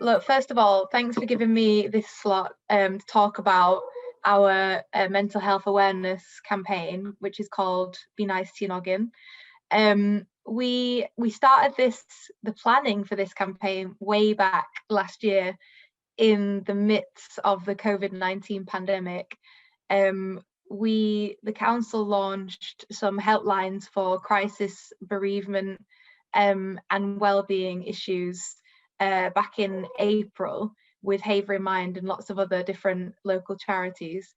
Look, first of all, thanks for giving me this slot to talk about our mental health awareness campaign, which is called Be Nice to Your Noggin. We started the planning for this campaign way back last year in the midst of the COVID-19 pandemic. The council launched some helplines for crisis, bereavement and wellbeing issues back in April with Haver in mind and lots of other different local charities.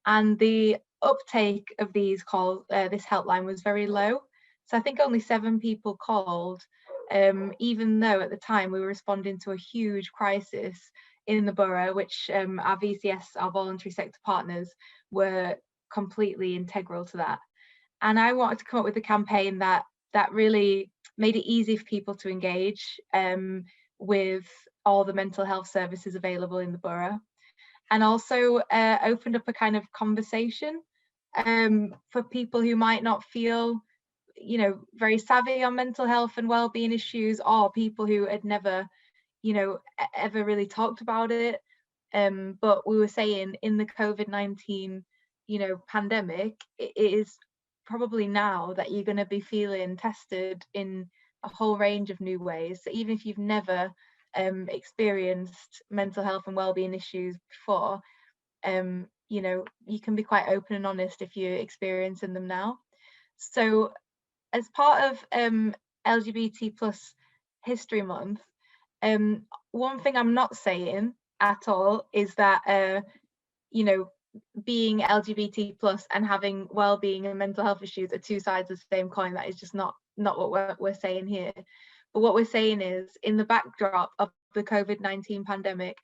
And the uptake of these calls, this helpline was very low. So I think only 7 people called, even though at the time we were responding to a huge crisis in the borough, which our VCS, our voluntary sector partners, were completely integral to that. And I wanted to come up with a campaign that really made it easy for people to engage with all the mental health services available in the borough, and also opened up a kind of conversation for people who might not feel, very savvy on mental health and well-being issues, or people who had never, ever really talked about it. But we were saying in the COVID-19, pandemic, it is probably now that you're going to be feeling tested in a whole range of new ways. So even if you've never experienced mental health and well-being issues before, you can be quite open and honest if you're experiencing them now. So as part of LGBT plus History Month, one thing I'm not saying at all is that being LGBT plus and having well-being and mental health issues are two sides of the same coin. That is just not what we're saying here. But what we're saying is, in the backdrop of the COVID-19 pandemic,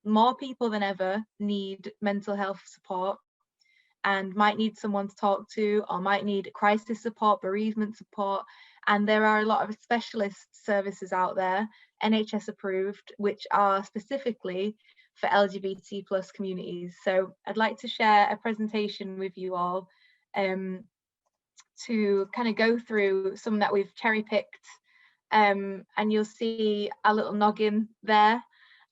more people than ever need mental health support and might need someone to talk to, or might need crisis support, bereavement support. And there are a lot of specialist services out there, NHS approved, which are specifically for LGBT plus communities. So I'd like to share a presentation with you all to kind of go through some that we've cherry picked, and you'll see a little noggin there.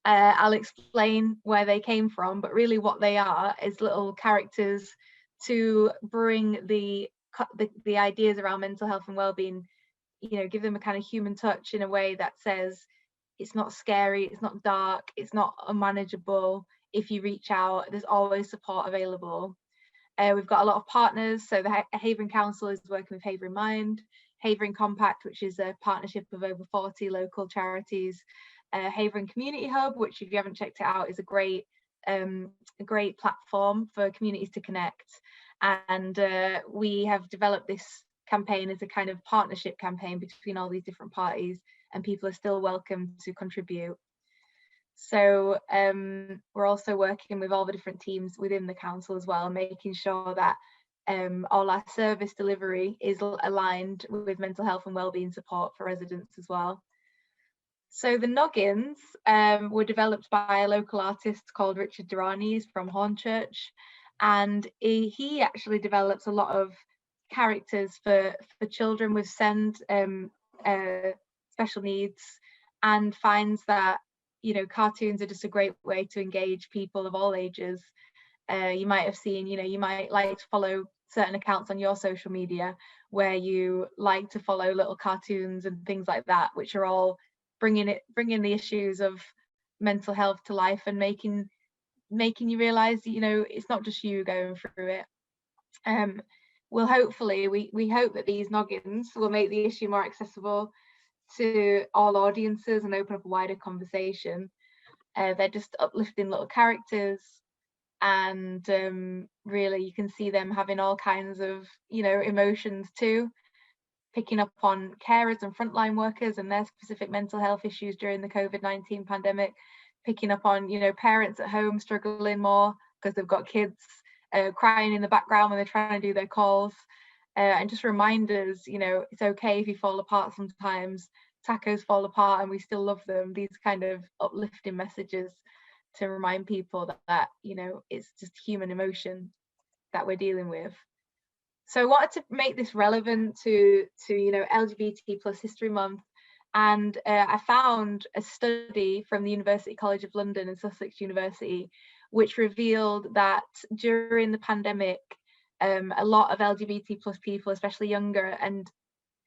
I'll explain where they came from, but really what they are is little characters to bring the ideas around mental health and well-being, give them a kind of human touch in a way that says it's not scary, it's not dark, it's not unmanageable. If you reach out, there's always support available. We've got a lot of partners. So the Havering Council is working with Haver in Mind, Havering Compact, which is a partnership of over 40 local charities, Havering Community Hub, which if you haven't checked it out is a great platform for communities to connect. And we have developed this campaign as a kind of partnership campaign between all these different parties, and people are still welcome to contribute. So we're also working with all the different teams within the council as well, making sure that all our service delivery is aligned with mental health and wellbeing support for residents as well. So the noggins were developed by a local artist called Richard Durrani from Hornchurch, and he actually develops a lot of characters for children with SEND special needs, and finds that cartoons are just a great way to engage people of all ages. You might have seen, you might like to follow certain accounts on your social media where you like to follow little cartoons and things like that, which are all bringing the issues of mental health to life and making you realize, it's not just you going through it. We'll hopefully, we hope that these noggins will make the issue more accessible to all audiences and open up a wider conversation. They're just uplifting little characters, and really you can see them having all kinds of emotions too, picking up on carers and frontline workers and their specific mental health issues during the COVID-19 pandemic, picking up on parents at home struggling more because they've got kids crying in the background when they're trying to do their calls. And just reminders, it's okay if you fall apart sometimes. Tacos fall apart and we still love them. These kind of uplifting messages to remind people that it's just human emotion that we're dealing with. So I wanted to make this relevant to LGBT plus History Month And I found a study from the University College of London and Sussex University, which revealed that during the pandemic, a lot of LGBT plus people, especially younger and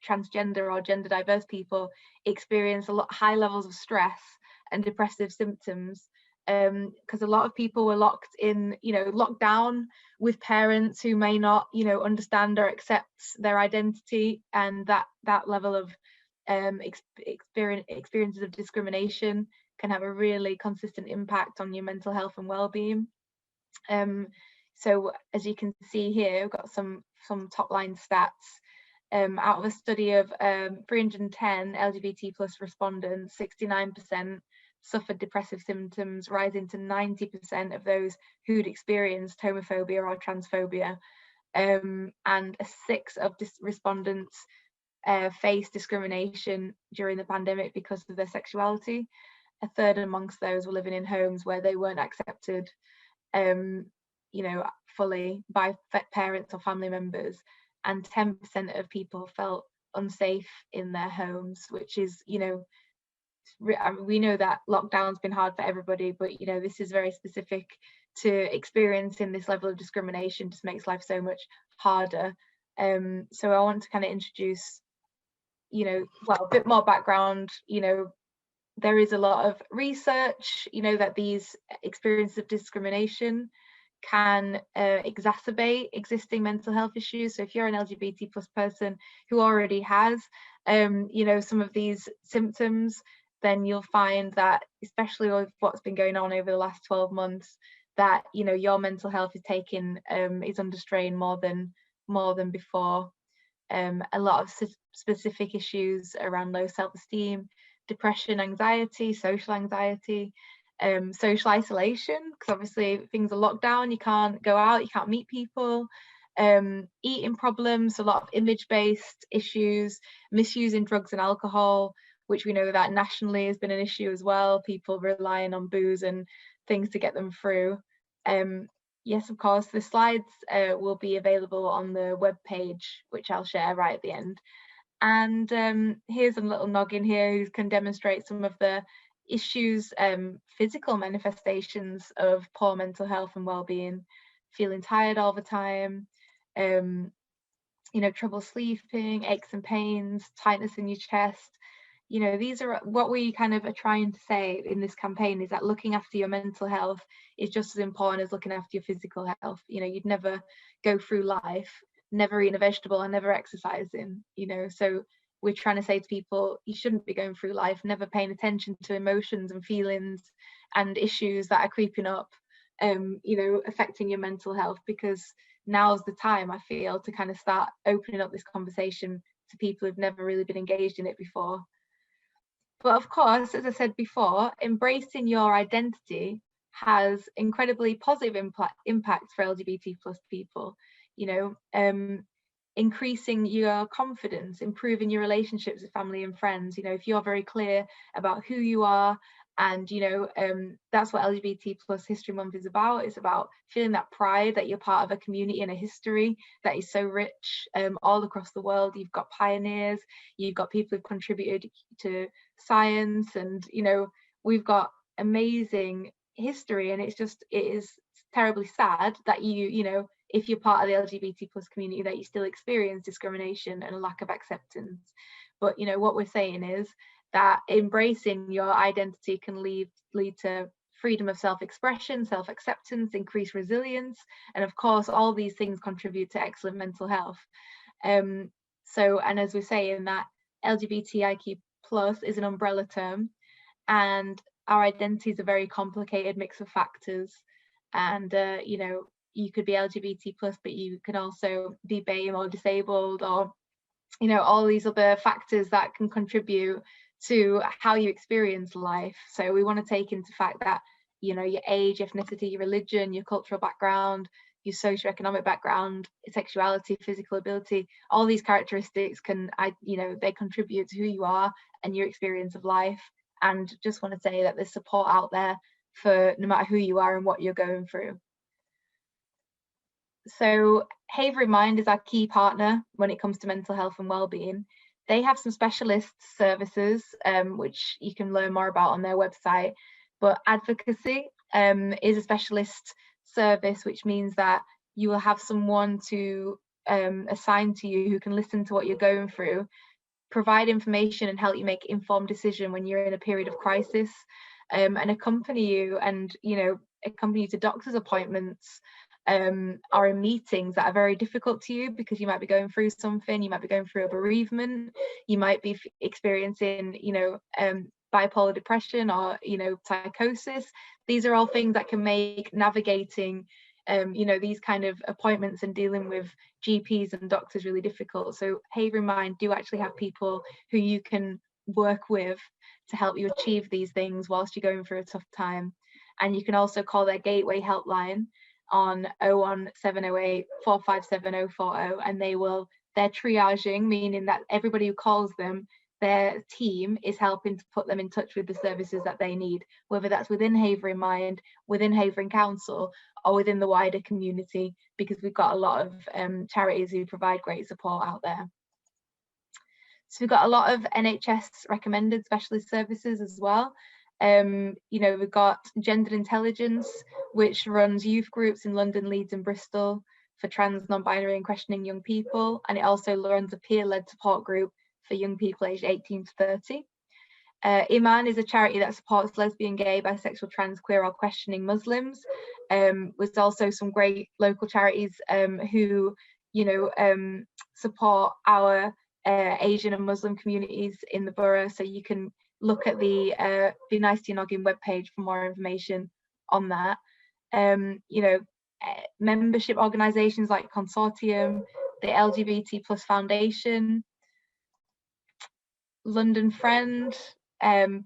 transgender or gender diverse people, experience a lot high levels of stress and depressive symptoms, because a lot of people were locked in, locked down with parents who may not, understand or accept their identity, and that level of experiences of discrimination can have a really consistent impact on your mental health and well-being. So as you can see here, we've got some top line stats. Out of a study of 310 LGBT plus respondents, 69% suffered depressive symptoms, rising to 90% of those who'd experienced homophobia or transphobia. And a sixth of respondents faced discrimination during the pandemic because of their sexuality. A third amongst those were living in homes where they weren't accepted, fully by parents or family members. And 10% of people felt unsafe in their homes, which is, we know that lockdown's been hard for everybody, but this is very specific to experiencing this level of discrimination. Just makes life so much harder. So I want to kind of introduce, a bit more background. There is a lot of research, that these experiences of discrimination can exacerbate existing mental health issues. So if you're an LGBT plus person who already has, some of these symptoms, then you'll find that, especially with what's been going on over the last 12 months, that your mental health is under strain more than before. A lot of specific issues around low self-esteem, depression, anxiety, social anxiety, social isolation, because obviously things are locked down, you can't go out, you can't meet people, eating problems, a lot of image-based issues, misusing drugs and alcohol, which we know that nationally has been an issue as well, people relying on booze and things to get them through. Yes, of course, the slides will be available on the webpage, which I'll share right at the end. And here's a little noggin here who can demonstrate some of the issues, physical manifestations of poor mental health and well-being: feeling tired all the time, trouble sleeping, aches and pains, tightness in your chest. These are what we kind of are trying to say in this campaign, is that looking after your mental health is just as important as looking after your physical health. You'd never go through life never eating a vegetable and never exercising, so we're trying to say to people, you shouldn't be going through life never paying attention to emotions and feelings and issues that are creeping up, affecting your mental health, because now's the time, I feel, to kind of start opening up this conversation to people who've never really been engaged in it before. But of course, as I said before, embracing your identity has incredibly positive impacts for LGBT plus people. Increasing your confidence, improving your relationships with family and friends. If you're very clear about who you are, and that's what LGBT plus History Month is about. It's about feeling that pride that you're part of a community and a history that is so rich, all across the world. You've got pioneers, you've got people who've contributed to science, and we've got amazing history. And it is terribly sad that if you're part of the LGBT plus community, that you still experience discrimination and a lack of acceptance. But what we're saying is that embracing your identity can lead to freedom of self-expression, self-acceptance, increased resilience, and of course all these things contribute to excellent mental health. And as we're saying, that LGBTIQ plus is an umbrella term, and our identity is a very complicated mix of factors. And you could be LGBT plus, but you can also be BAME or disabled, or all these other factors that can contribute to how you experience life. So we want to take into fact that your age, ethnicity, your religion, your cultural background, your socioeconomic background, sexuality, physical ability, all these characteristics they contribute to who you are and your experience of life. And just want to say that there's support out there for no matter who you are and what you're going through. So Havery Mind is our key partner when it comes to mental health and well-being. They have some specialist services, which you can learn more about on their website. But advocacy is a specialist service, which means that you will have someone to assign to you who can listen to what you're going through, provide information and help you make informed decision when you're in a period of crisis, and accompany you and, you know, accompany you to doctor's appointments, or in meetings that are very difficult to you because you might be going through something, you might be going through a bereavement, you might be experiencing, you know, bipolar depression or, you know, psychosis. These are all things that can make navigating you know, these kind of appointments and dealing with GPs and doctors really difficult. So Haver in Mind do actually have people who you can work with to help you achieve these things whilst you're going through a tough time. And you can also call their Gateway helpline on 01708 457 040, and they're triaging, meaning that everybody who calls them, their team is helping to put them in touch with the services that they need, whether that's within Haver in Mind, within Havering Council, or within the wider community, because we've got a lot of charities who provide great support out there. So we've got a lot of NHS recommended specialist services as well. You know, we've got Gendered Intelligence, which runs youth groups in London, Leeds and Bristol for trans, non-binary and questioning young people. And it also runs a peer-led support group for young people aged 18 to 30. Iman is a charity that supports lesbian, gay, bisexual, trans, queer or questioning Muslims. There's also some great local charities who, you know, support our Asian and Muslim communities in the borough. So you can look at the Be Nice to Your Noggin webpage for more information on that. You know, membership organisations like Consortium, the LGBT Plus Foundation, London Friend,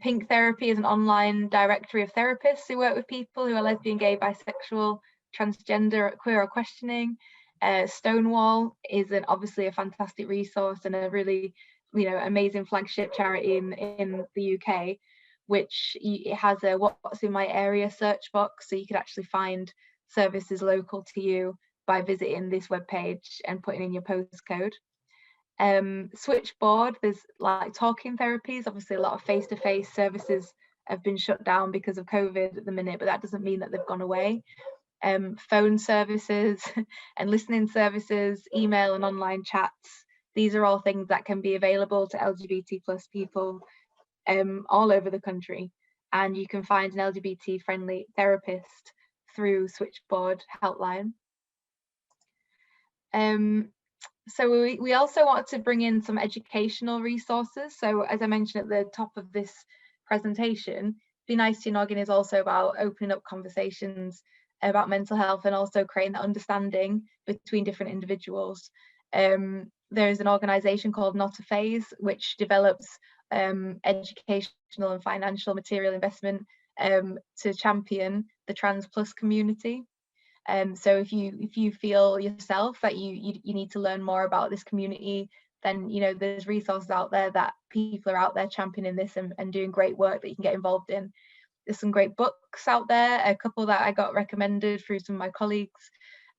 Pink Therapy is an online directory of therapists who work with people who are lesbian, gay, bisexual, transgender, queer or questioning. Stonewall is obviously a fantastic resource and a really, you know, amazing flagship charity in the UK, which it has a what's in my area search box, so you could actually find services local to you by visiting this webpage and putting in your postcode. Switchboard, there's like talking therapies. Obviously a lot of face-to-face services have been shut down because of COVID at the minute, but that doesn't mean that they've gone away. Phone services and listening services, email and online chats, these are all things that can be available to LGBT plus people all over the country, and you can find an LGBT friendly therapist through Switchboard helpline. So we also want to bring in some educational resources. So as I mentioned at the top of this presentation, Be Nice to Your Noggin is also about opening up conversations about mental health and also creating that understanding between different individuals. There is an organisation called Not a Phase, which develops educational and financial material investment to champion the trans plus community. So if you feel yourself that you need to learn more about this community, then, you know, there's resources out there that people are out there championing this and doing great work that you can get involved in. There's some great books out there, a couple that I got recommended through some of my colleagues.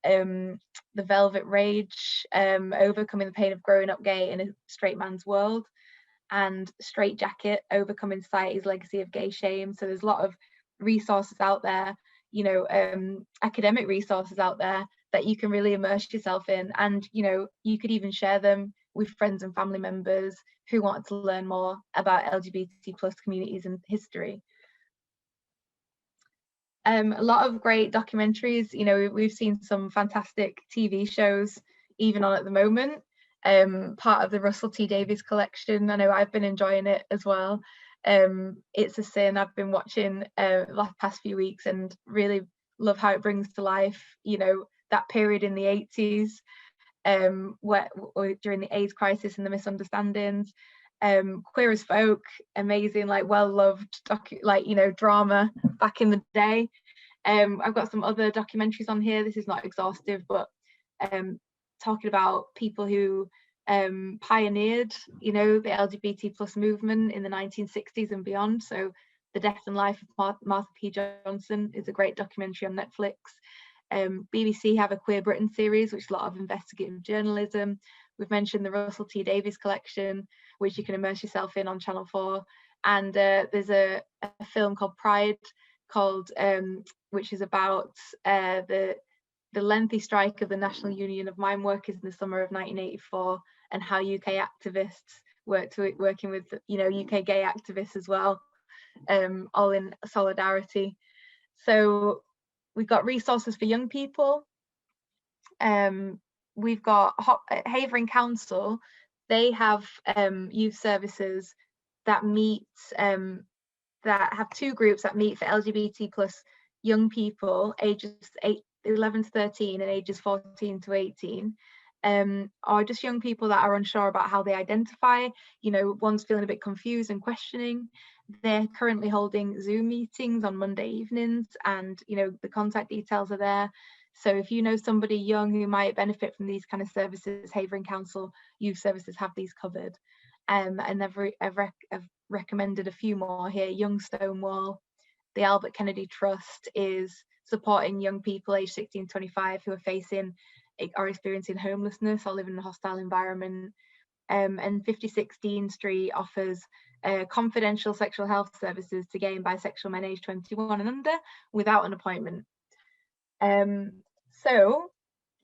The Velvet Rage, Overcoming the Pain of Growing Up Gay in a Straight Man's World, and Straight Jacket, Overcoming Society's Legacy of Gay Shame. So there's a lot of resources out there, you know, academic resources out there that you can really immerse yourself in, and, you know, you could even share them with friends and family members who want to learn more about LGBT plus communities and history. A lot of great documentaries, you know, we've seen some fantastic TV shows even on at the moment, part of the Russell T Davies collection. I know I've been enjoying it as well. It's a Sin I've been watching the past few weeks and really love how it brings to life, you know, that period in the 80s, where during the AIDS crisis and the misunderstandings. Queer as Folk, amazing, like well-loved drama back in the day. I've got some other documentaries on here. This is not exhaustive, but talking about people who pioneered, you know, the LGBT plus movement in the 1960s and beyond. So The Death and Life of Martha P. Johnson is a great documentary on Netflix. BBC have a Queer Britain series, which is a lot of investigative journalism. We've mentioned the Russell T Davies collection. which you can immerse yourself in on Channel 4. And there's a film called Pride, which is about the lengthy strike of the National Union of Mine Workers in the summer of 1984, and how UK activists working with UK gay activists as well, all in solidarity. So we've got resources for young people. We've got Havering Council. They have youth services that meet, that have two groups that meet for LGBT plus young people ages 11 to 13 and ages 14 to 18, or just young people that are unsure about how they identify. One's feeling a bit confused and questioning. They're currently holding Zoom meetings on Monday evenings, and the contact details are there. So if you know somebody young who might benefit from these kind of services, Havering Council Youth Services have these covered. And I've recommended a few more here. Young Stonewall, the Albert Kennedy Trust is supporting young people aged 16 to 25 who are facing or experiencing homelessness or living in a hostile environment. And 56 Dean Street offers confidential sexual health services to gay and bisexual men aged 21 and under without an appointment. So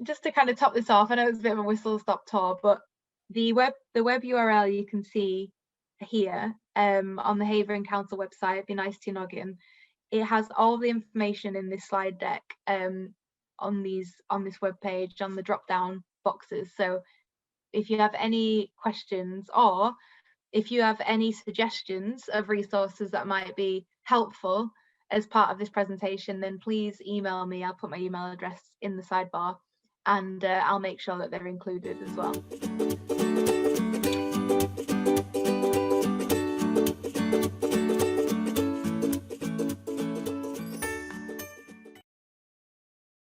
just to kind of top this off, I know it's a bit of a whistle-stop tour, but the web URL you can see here on the Havering Council website, Be Nice to Your Noggin. It has all the information in this slide deck on this web page on the drop-down boxes. So if you have any questions, or if you have any suggestions of resources that might be helpful as part of this presentation, then please email me. I'll put my email address in the sidebar, and I'll make sure that they're included as well.